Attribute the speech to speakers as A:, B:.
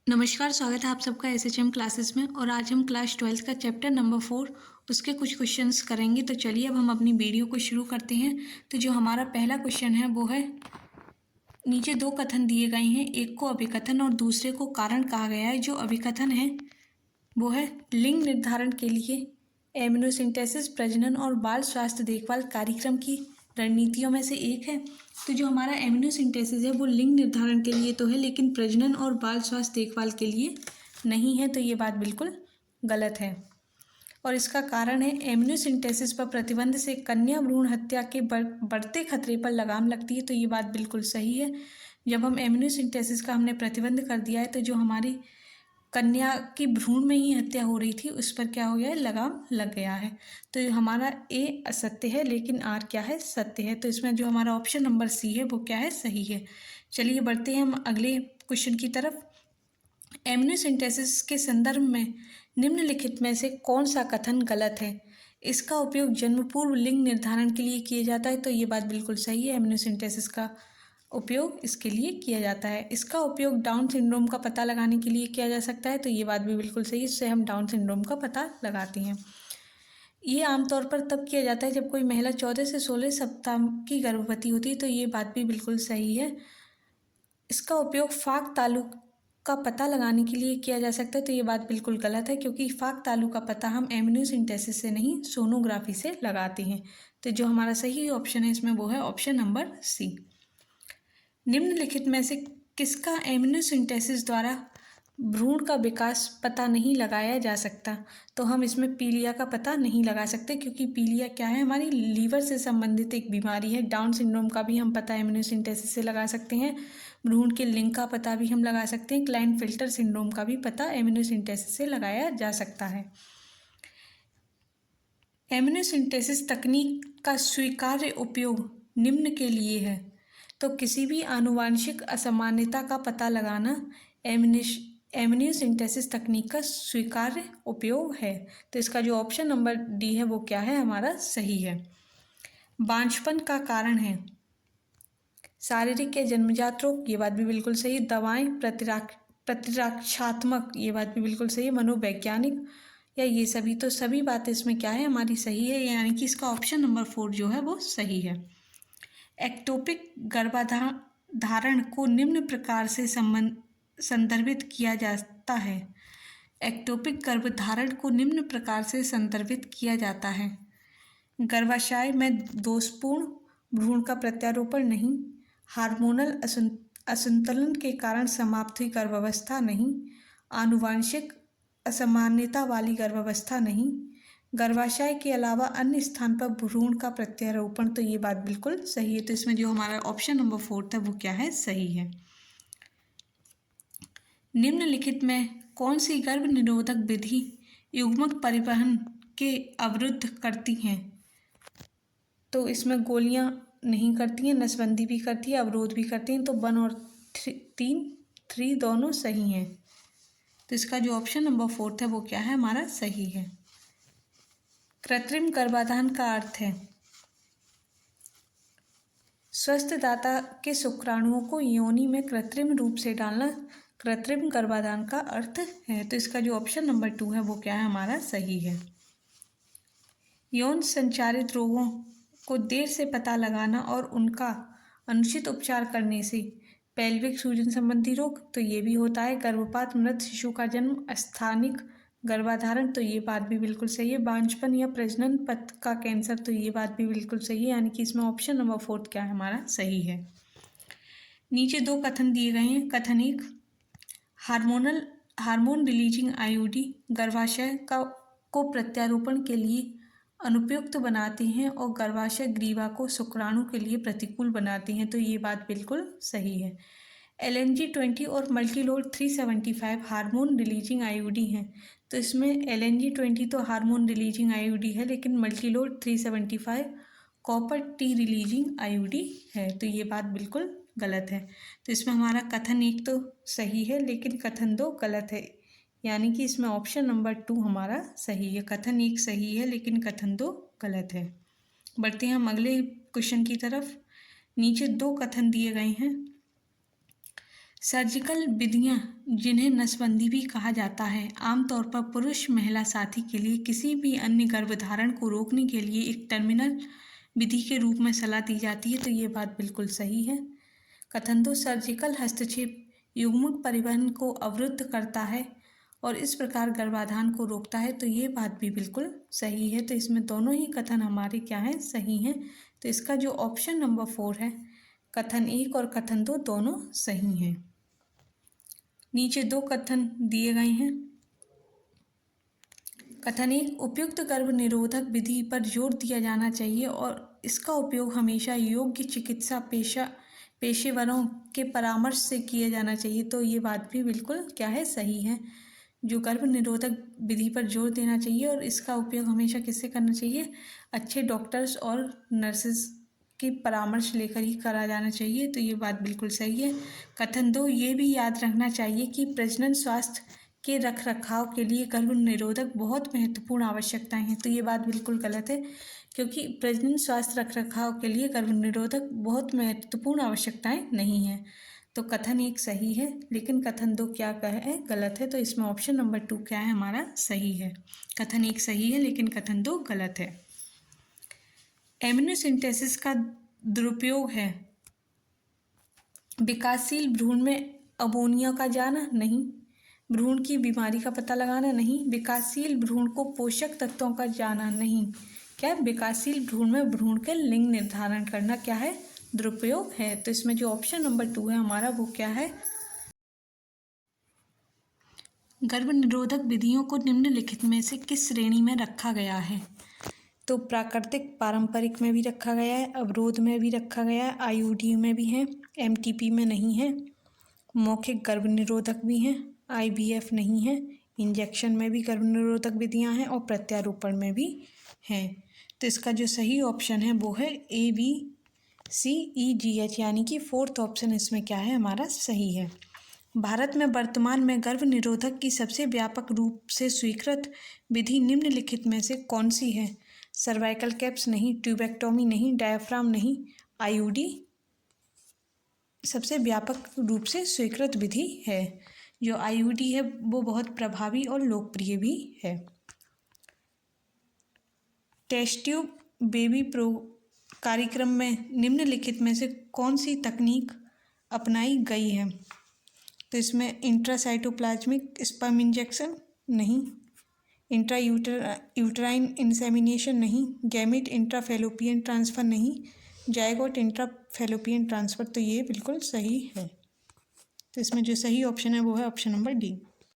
A: नमस्कार, स्वागत है आप सबका एसएचएम क्लासेस में। और आज हम क्लास 12 का चैप्टर नंबर 4 उसके कुछ क्वेश्चंस करेंगे। तो चलिए अब हम अपनी वीडियो को शुरू करते हैं। तो जो हमारा पहला क्वेश्चन है वो है, नीचे दो कथन दिए गए हैं, एक को अभिकथन और दूसरे को कारण कहा गया है। जो अभिकथन है वो है, लिंग निर्धारण के लिए एमनियोसेंटेसिस प्रजनन और बाल स्वास्थ्य देखभाल कार्यक्रम की रणनीतियों में से एक है। तो जो हमारा एमनियोसेंटेसिस है वो लिंग निर्धारण के लिए तो है, लेकिन प्रजनन और बाल स्वास्थ्य देखभाल के लिए नहीं है। तो ये बात बिल्कुल गलत है। और इसका कारण है, एमनियोसेंटेसिस पर प्रतिबंध से कन्या भ्रूण हत्या के बढ़ते खतरे पर लगाम लगती है। तो ये बात बिल्कुल सही है। जब हम एमनियोसेंटेसिस का हमने प्रतिबंध कर दिया है तो जो हमारी कन्या की भ्रूण में ही हत्या हो रही थी उस पर क्या हो गया है, लगाम लग गया है। तो ये हमारा ए असत्य है, लेकिन आर क्या है, सत्य है। तो इसमें जो हमारा ऑप्शन नंबर सी है वो क्या है, सही है। चलिए बढ़ते हैं हम अगले क्वेश्चन की तरफ। एमनियोसेंटेसिस के संदर्भ में निम्नलिखित में से कौन सा कथन गलत है? इसका उपयोग जन्म पूर्व लिंग निर्धारण के लिए किया जाता है। तो ये बात बिल्कुल सही है, एमनियोसेंटेसिस का उपयोग इसके लिए किया जाता है। इसका उपयोग डाउन सिंड्रोम का पता लगाने के लिए किया जा सकता है। तो ये बात भी बिल्कुल सही है, इससे हम डाउन सिंड्रोम का पता लगाते हैं। ये आमतौर पर तब किया जाता है जब कोई महिला 14 से 16 सप्ताह की गर्भवती होती है। तो ये बात भी बिल्कुल सही है। इसका उपयोग फाक तालु का पता लगाने के लिए किया जा सकता है। तो ये बात बिल्कुल गलत है, क्योंकि फाक तालु का पता हम एमनियोसेंटेसिस से नहीं, सोनोग्राफी से लगाते हैं। तो जो हमारा सही ऑप्शन है इसमें वो है ऑप्शन नंबर सी। निम्नलिखित में से किसका एमनियोसेंटेसिस द्वारा भ्रूण का विकास पता नहीं लगाया जा सकता? तो हम इसमें पीलिया का पता नहीं लगा सकते, क्योंकि पीलिया क्या है, हमारी लीवर से संबंधित एक बीमारी है। डाउन सिंड्रोम का भी हम पता एमनियोसेंटेसिस से लगा सकते हैं। भ्रूण के लिंग का पता भी हम लगा सकते हैं। क्लाइनफिल्टर सिंड्रोम का भी पता एमनियोसेंटेसिस से लगाया जा सकता है। एमनियोसेंटेसिस तकनीक का स्वीकार्य उपयोग निम्न के लिए है। तो किसी भी आनुवांशिक असामान्यता का पता लगाना एमनियोसेंटेसिस तकनीक का स्वीकार्य उपयोग है। तो इसका जो ऑप्शन नंबर डी है वो क्या है, हमारा सही है। बांझपन का कारण है शारीरिक या जन्मजात रोग, ये बात भी बिल्कुल सही। दवाएं, प्रतिरक्षात्मक, ये बात भी बिल्कुल सही है। मनोवैज्ञानिक या ये सभी, तो सभी बातें इसमें क्या है, हमारी सही है। यानी कि इसका ऑप्शन नंबर 4 जो है वो सही है। एक्टोपिक गर्भाधारण को निम्न प्रकार से संदर्भित किया जाता है। एक्टोपिक गर्भधारण को निम्न प्रकार से संदर्भित किया जाता है। गर्भाशय में दोषपूर्ण भ्रूण का प्रत्यारोपण नहीं, हार्मोनल असंतुलन के कारण समाप्त हुई गर्भावस्था नहीं, आनुवांशिक असामान्यता वाली गर्भावस्था नहीं, गर्भाशय के अलावा अन्य स्थान पर भ्रूण का प्रत्यारोपण। तो ये बात बिल्कुल सही है। तो इसमें जो हमारा ऑप्शन नंबर 4 था वो क्या है, सही है। निम्नलिखित में कौन सी गर्भ निरोधक विधि युग्मक परिवहन के अवरुद्ध करती हैं? तो इसमें गोलियां नहीं करती हैं, नसबंदी भी करती है, अवरोध भी करती हैं। तो 1 और 3 दोनों सही हैं। तो इसका जो ऑप्शन नंबर 4 है वो क्या है, हमारा सही है। कृत्रिम गर्भाधान का अर्थ है स्वस्थ दाता के शुक्राणुओं को योनि में कृत्रिम रूप से डालना, कृत्रिम गर्भाधान का अर्थ है। तो इसका जो ऑप्शन नंबर 2 है वो क्या है, हमारा सही है। यौन संचारित रोगों को देर से पता लगाना और उनका अनुचित उपचार करने से पेल्विक सूजन संबंधी रोग, तो ये भी होता है। गर्भपात, मृत शिशु का जन्म, स्थानिक गर्भाधारण, तो ये बात भी बिल्कुल सही है। बांझपन या प्रजनन पथ का कैंसर, तो ये बात भी बिल्कुल सही है। यानी कि इसमें ऑप्शन नंबर 4 क्या है, हमारा सही है। नीचे दो कथन दिए गए हैं। कथन 1, हार्मोन रिलीजिंग आईयूडी गर्भाशय को प्रत्यारोपण के लिए अनुपयुक्त बनाते हैं और गर्भाशय ग्रीवा को शुक्राणु के लिए प्रतिकूल बनाते हैं। तो ये बात बिल्कुल सही है। LNG-20 और मल्टीलोड 375 हार्मोन रिलीजिंग आईयूडी हैं। तो इसमें LNG-20 तो हार्मोन रिलीजिंग आईयूडी है, लेकिन Multiload 375 copper T releasing IUD है। तो ये बात बिल्कुल गलत है। तो इसमें हमारा कथन 1 तो सही है, लेकिन कथन 2 गलत है। यानी कि इसमें ऑप्शन नंबर 2 हमारा सही है। कथन 1 सही है, लेकिन कथन 2 गलत है। बढ़ते हैं हम अगले क्वेश्चन की तरफ। नीचे दो कथन दिए गए हैं। सर्जिकल विधियां, जिन्हें नसबंदी भी कहा जाता है, आमतौर पर पुरुष महिला साथी के लिए किसी भी अन्य गर्भधारण को रोकने के लिए एक टर्मिनल विधि के रूप में सलाह दी जाती है। तो ये बात बिल्कुल सही है। कथन 2, सर्जिकल हस्तक्षेप युग्मक परिवहन को अवरुद्ध करता है और इस प्रकार गर्भाधान को रोकता है। तो ये बात भी बिल्कुल सही है। तो इसमें दोनों ही कथन हमारे क्या हैं, सही हैं। तो इसका जो ऑप्शन नंबर 4 है, कथन 1 और कथन 2 दोनों सही हैं। नीचे 2 कथन दिए गए हैं। कथन 1, उपयुक्त गर्भ निरोधक विधि पर जोर दिया जाना चाहिए और इसका उपयोग हमेशा योग्य चिकित्सा पेशेवरों के परामर्श से किया जाना चाहिए। तो ये बात भी बिल्कुल क्या है, सही है। जो गर्भ निरोधक विधि पर जोर देना चाहिए और इसका उपयोग हमेशा किससे करना चाहिए, अच्छे डॉक्टर्स और नर्सेस की परामर्श लेकर ही करा जाना चाहिए। तो ये बात बिल्कुल सही है। कथन 2, ये भी याद रखना चाहिए कि प्रजनन स्वास्थ्य के रखरखाव के लिए गर्भ निरोधक बहुत महत्वपूर्ण आवश्यकताएं हैं। तो ये बात बिल्कुल गलत है, क्योंकि प्रजनन स्वास्थ्य रखरखाव के लिए गर्भ निरोधक बहुत महत्वपूर्ण आवश्यकताएं नहीं हैं। तो कथन 1 सही है, लेकिन कथन 2 क्या है, गलत है। तो इसमें ऑप्शन नंबर 2 क्या है, हमारा सही है। कथन 1 सही है, लेकिन कथन 2 गलत है। एमिनोसिंथेसिस का दुरुपयोग है विकासशील भ्रूण में अमोनिया का जाना, नहीं। भ्रूण की बीमारी का पता लगाना, नहीं। विकासशील भ्रूण को पोषक तत्वों का जाना, नहीं। क्या विकासशील भ्रूण में भ्रूण के लिंग निर्धारण करना क्या है, दुरुपयोग है। तो इसमें जो ऑप्शन नंबर 2 है हमारा, वो क्या है, गर्भ निरोधक विधियों को निम्नलिखित में से किस श्रेणी में रखा गया है। तो प्राकृतिक पारंपरिक में भी रखा गया है, अवरोध में भी रखा गया है, आईयूडी में भी है, एमटीपी में नहीं है, मौखिक गर्भ निरोधक भी हैं, आईवीएफ नहीं है, इंजेक्शन में भी गर्भ निरोधक विधियां हैं और प्रत्यारोपण में भी हैं। तो इसका जो सही ऑप्शन है वो है ABCEGH, यानी कि 4th ऑप्शन इसमें क्या है, हमारा सही है। भारत में वर्तमान में गर्भ निरोधक की सबसे व्यापक रूप से स्वीकृत विधि निम्नलिखित में से कौन सी है। सर्वाइकल कैप्स नहीं, ट्यूबेक्टोमी नहीं, डायाफ्राम नहीं, आईयूडी सबसे व्यापक रूप से स्वीकृत विधि है। जो आईयूडी है वो बहुत प्रभावी और लोकप्रिय भी है। टेस्ट ट्यूब बेबी प्रो कार्यक्रम में निम्नलिखित में से कौन सी तकनीक अपनाई गई है। तो इसमें इंट्रासाइटोप्लाज्मिक स्पर्म इंजेक्शन, नहीं। यूटराइन इंसेमिनेशन, नहीं। गैमेट इंट्राफेलोपियन ट्रांसफ़र, नहीं। Zygote intrafallopian transfer. तो ये बिल्कुल सही है। तो इसमें जो सही ऑप्शन है वो है ऑप्शन नंबर डी।